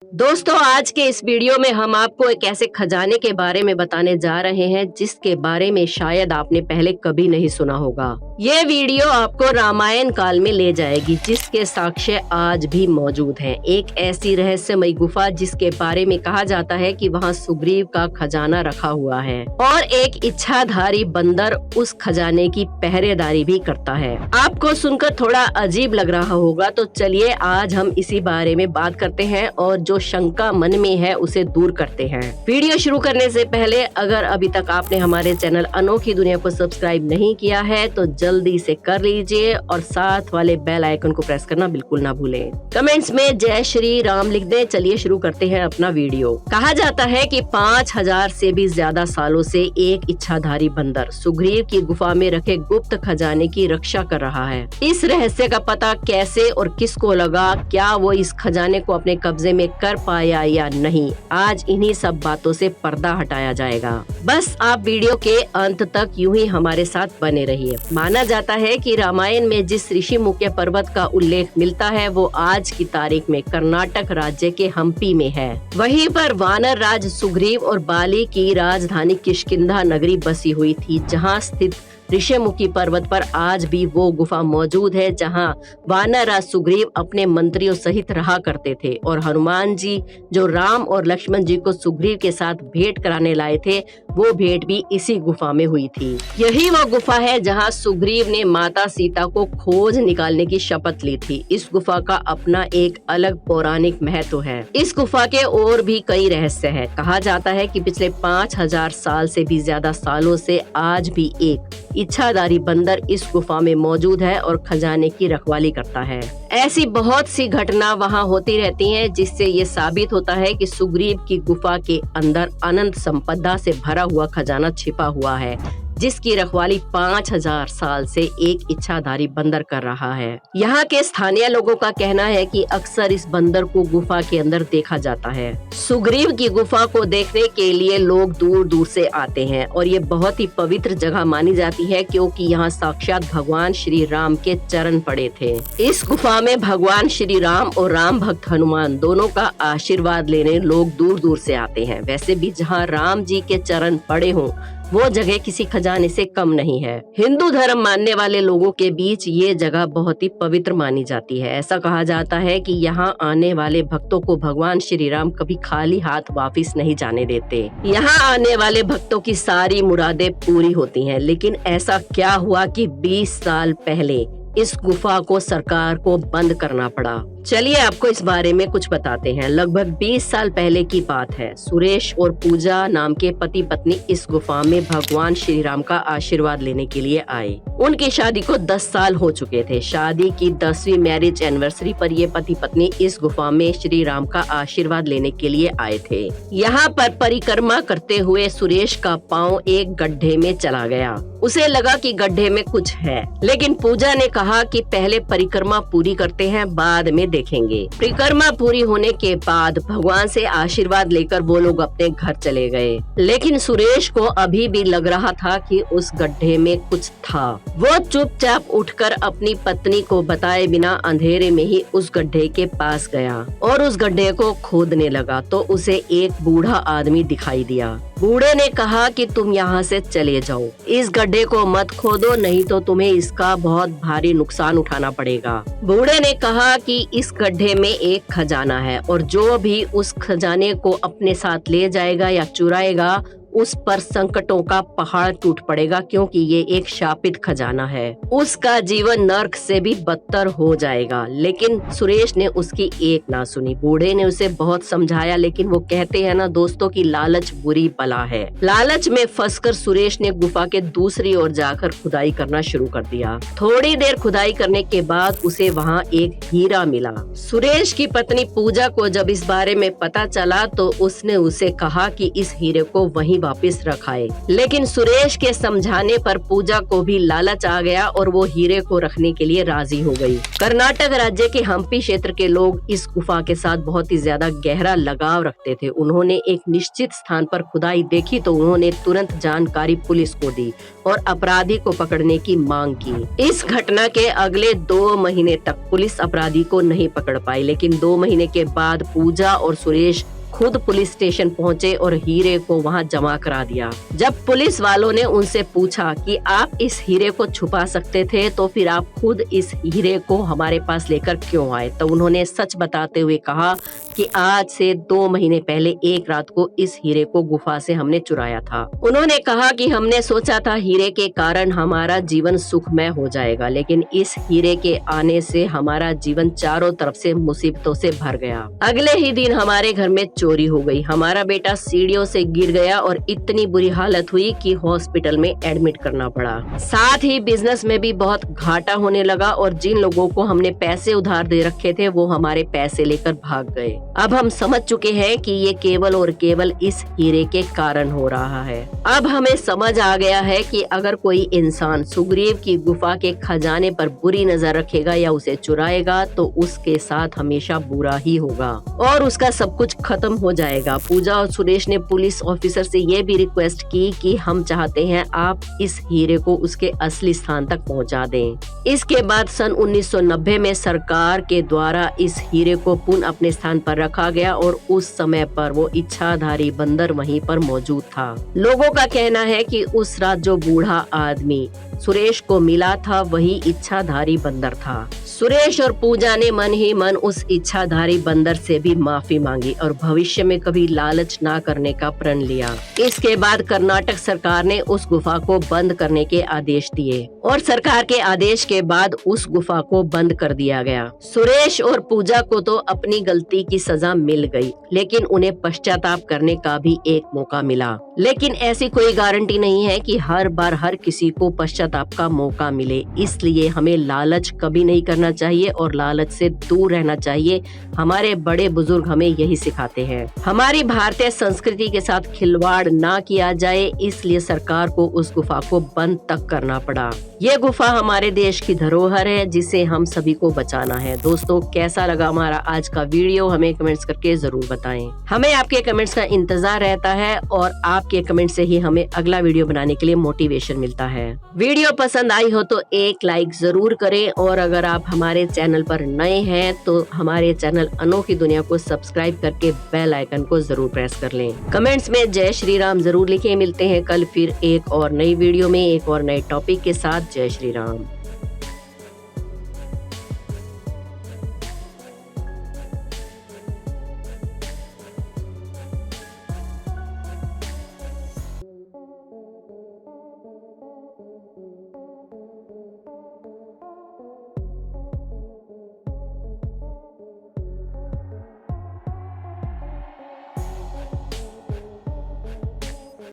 दोस्तों, आज के इस वीडियो में हम आपको एक ऐसे खजाने के बारे में बताने जा रहे हैं जिसके बारे में शायद आपने पहले कभी नहीं सुना होगा। ये वीडियो आपको रामायण काल में ले जाएगी, जिसके साक्ष्य आज भी मौजूद हैं। एक ऐसी रहस्यमयी गुफा जिसके बारे में कहा जाता है कि वहाँ सुग्रीव का खजाना रखा हुआ है और एक इच्छाधारी बंदर उस खजाने की पहरेदारी भी करता है। आपको सुनकर थोड़ा अजीब लग रहा होगा, तो चलिए आज हम इसी बारे में बात करते हैं और जो शंका मन में है उसे दूर करते हैं। वीडियो शुरू करने से पहले अगर अभी तक आपने हमारे चैनल अनोखी दुनिया को सब्सक्राइब नहीं किया है तो जल्दी से कर लीजिए और साथ वाले बेल आइकन को प्रेस करना बिल्कुल ना भूलें। कमेंट्स में जय श्री राम लिख दें। चलिए शुरू करते हैं अपना वीडियो। कहा जाता है कि 5000 से भी ज्यादा सालों से एक इच्छाधारी बंदर सुग्रीव की गुफा में रखे गुप्त खजाने की रक्षा कर रहा है। इस रहस्य का पता कैसे और किसको लगा, क्या वो इस खजाने को अपने कब्जे में कर पाया या नहीं, आज इन्हीं सब बातों से पर्दा हटाया जाएगा। बस आप वीडियो के अंत तक यूं ही हमारे साथ बने रहिए। माना जाता है कि रामायण में जिस ऋषिमुख्य पर्वत का उल्लेख मिलता है वो आज की तारीख में कर्नाटक राज्य के हम्पी में है। वहीं पर वानर राज सुग्रीव और बाली की राजधानी किष्किंधा नगरी बसी हुई थी, जहां स्थित ऋषिमुखी पर्वत पर आज भी वो गुफा मौजूद है जहां वानरराज सुग्रीव अपने मंत्रियों सहित रहा करते थे और हनुमान जी जो राम और लक्ष्मण जी को सुग्रीव के साथ भेंट कराने लाए थे, वो भेंट भी इसी गुफा में हुई थी। यही वो गुफा है जहां सुग्रीव ने माता सीता को खोज निकालने की शपथ ली थी। इस गुफा का अपना एक अलग पौराणिक महत्व है। इस गुफा के और भी कई रहस्य है। कहा जाता है कि पिछले 5000 साल से भी ज्यादा सालों से आज भी एक इच्छाधारी बंदर इस गुफा में मौजूद है और खजाने की रखवाली करता है। ऐसी बहुत सी घटना वहाँ होती रहती हैं, जिससे ये साबित होता है कि सुग्रीव की गुफा के अंदर अनंत संपदा से भरा हुआ खजाना छिपा हुआ है, जिसकी रखवाली 5000 साल से एक इच्छाधारी बंदर कर रहा है। यहाँ के स्थानीय लोगों का कहना है कि अक्सर इस बंदर को गुफा के अंदर देखा जाता है। सुग्रीव की गुफा को देखने के लिए लोग दूर दूर से आते हैं और ये बहुत ही पवित्र जगह मानी जाती है, क्योंकि यहाँ साक्षात भगवान श्री राम के चरण पड़े थे। इस गुफा में भगवान श्री राम और राम भक्त हनुमान दोनों का आशीर्वाद लेने लोग दूर दूर से आते हैं। वैसे भी जहाँ राम जी के चरण पड़े हों वो जगह किसी खजाने से कम नहीं है। हिंदू धर्म मानने वाले लोगों के बीच ये जगह बहुत ही पवित्र मानी जाती है। ऐसा कहा जाता है कि यहाँ आने वाले भक्तों को भगवान श्री राम कभी खाली हाथ वापस नहीं जाने देते। यहाँ आने वाले भक्तों की सारी मुरादें पूरी होती हैं। लेकिन ऐसा क्या हुआ कि 20 साल पहले इस गुफा को सरकार को बंद करना पड़ा। चलिए आपको इस बारे में कुछ बताते हैं। लगभग 20 साल पहले की बात है। सुरेश और पूजा नाम के पति पत्नी इस गुफा में भगवान श्री राम का आशीर्वाद लेने के लिए आए। उनकी शादी को 10 साल हो चुके थे। शादी की 10वीं मैरिज एनिवर्सरी पर ये पति पत्नी इस गुफा में श्री राम का आशीर्वाद लेने के लिए आए थे। यहाँ पर परिक्रमा करते हुए सुरेश का पाँव एक गड्ढे में चला गया। उसे लगा कि गड्ढे में कुछ है, लेकिन पूजा ने कहा कि पहले परिक्रमा पूरी करते हैं, बाद में देखेंगे। परिक्रमा पूरी होने के बाद भगवान से आशीर्वाद लेकर वो लोग अपने घर चले गए। लेकिन सुरेश को अभी भी लग रहा था कि उस गड्ढे में कुछ था। वो चुपचाप उठकर अपनी पत्नी को बताए बिना अंधेरे में ही उस गड्ढे के पास गया और उस गड्ढे को खोदने लगा तो उसे एक बूढ़ा आदमी दिखाई दिया। बूढ़े ने कहा कि तुम यहाँ से चले जाओ, इस गड्ढे को मत खोदो, नहीं तो तुम्हें इसका बहुत भारी नुकसान उठाना पड़ेगा। बूढ़े ने कहा कि इस गड्ढे में एक खजाना है और जो भी उस खजाने को अपने साथ ले जाएगा या चुराएगा उस पर संकटों का पहाड़ टूट पड़ेगा, क्योंकि ये एक शापित खजाना है। उसका जीवन नर्क से भी बदतर हो जाएगा। लेकिन सुरेश ने उसकी एक ना सुनी। बूढ़े ने उसे बहुत समझाया, लेकिन वो कहते हैं ना दोस्तों की लालच बुरी बला है। लालच में फंसकर सुरेश ने गुफा के दूसरी ओर जाकर खुदाई करना शुरू कर दिया। थोड़ी देर खुदाई करने के बाद उसे वहाँ एक हीरा मिला। सुरेश की पत्नी पूजा को जब इस बारे में पता चला तो उसने उसे कहा कि इस हीरे को वहीं वापस रखाए। लेकिन सुरेश के समझाने पर पूजा को भी लालच आ गया और वो हीरे को रखने के लिए राजी हो गई। कर्नाटक राज्य के हम्पी क्षेत्र के लोग इस गुफा के साथ बहुत ही ज्यादा गहरा लगाव रखते थे। उन्होंने एक निश्चित स्थान पर खुदाई देखी तो उन्होंने तुरंत जानकारी पुलिस को दी और अपराधी को पकड़ने की मांग की। इस घटना के अगले 2 महीने तक पुलिस अपराधी को नहीं पकड़ पाई, लेकिन 2 महीने के बाद पूजा और सुरेश खुद पुलिस स्टेशन पहुंचे और हीरे को वहां जमा करा दिया। जब पुलिस वालों ने उनसे पूछा कि आप इस हीरे को छुपा सकते थे तो फिर आप खुद इस हीरे को हमारे पास लेकर क्यों आए, तो उन्होंने सच बताते हुए कहा कि आज से 2 महीने पहले एक रात को इस हीरे को गुफा से हमने चुराया था। उन्होंने कहा कि हमने सोचा था हीरे के कारण हमारा जीवन सुखमय हो जाएगा, लेकिन इस हीरे के आने से हमारा जीवन चारों तरफ से मुसीबतों से भर गया। अगले ही दिन हमारे घर में चोरी हो गई। हमारा बेटा सीढ़ियों से गिर गया और इतनी बुरी हालत हुई कि हॉस्पिटल में एडमिट करना पड़ा। साथ ही बिजनेस में भी बहुत घाटा होने लगा और जिन लोगों को हमने पैसे उधार दे रखे थे वो हमारे पैसे लेकर भाग गए। अब हम समझ चुके हैं कि ये केवल और केवल इस हीरे के कारण हो रहा है। अब हमें समझ आ गया है कि अगर कोई इंसान सुग्रीव की गुफा के खजाने पर बुरी नजर रखेगा या उसे चुराएगा तो उसके साथ हमेशा बुरा ही होगा और उसका सब कुछ खत्म हो जाएगा। पूजा और सुरेश ने पुलिस ऑफिसर से ये भी रिक्वेस्ट की कि हम चाहते हैं आप इस हीरे को उसके असली स्थान तक पहुंचा दें। इसके बाद सन 1990 में सरकार के द्वारा इस हीरे को पुनः अपने स्थान पर रखा गया और उस समय पर वो इच्छाधारी बंदर वहीं पर मौजूद था। लोगों का कहना है कि उस रात जो बूढ़ा आदमी सुरेश को मिला था वही इच्छाधारी बंदर था। सुरेश और पूजा ने मन ही मन उस इच्छाधारी बंदर से भी माफी मांगी और भविष्य में कभी लालच ना करने का प्रण लिया। इसके बाद कर्नाटक सरकार ने उस गुफा को बंद करने के आदेश दिए और सरकार के आदेश के बाद उस गुफा को बंद कर दिया गया। सुरेश और पूजा को तो अपनी गलती की सजा मिल गई, लेकिन उन्हें पश्चाताप करने का भी एक मौका मिला। लेकिन ऐसी कोई गारंटी नहीं है कि हर बार हर किसी को पश्चाताप का मौका मिले, इसलिए हमें लालच कभी नहीं करना चाहिए और लालच से दूर रहना चाहिए। हमारे बड़े बुजुर्ग हमें यही सिखाते हैं। हमारी भारतीय संस्कृति के साथ खिलवाड़ ना किया जाए, इसलिए सरकार को उस गुफा को बंद तक करना पड़ा। ये गुफा हमारे देश की धरोहर है जिसे हम सभी को बचाना है। दोस्तों, कैसा लगा हमारा आज का वीडियो हमें कमेंट्स करके जरूर बताएं। हमें आपके कमेंट्स का इंतजार रहता है और आपके कमेंट से ही हमें अगला वीडियो बनाने के लिए मोटिवेशन मिलता है। वीडियो पसंद आई हो तो एक लाइक जरूर करें और अगर आप हमारे चैनल पर नए हैं तो हमारे चैनल अनोखी दुनिया को सब्सक्राइब करके बेल आइकन को जरूर प्रेस कर लें। कमेंट्स में जय श्री राम जरूर लिखें। मिलते हैं कल फिर एक और नई वीडियो में एक और नए टॉपिक के साथ। जय श्री राम।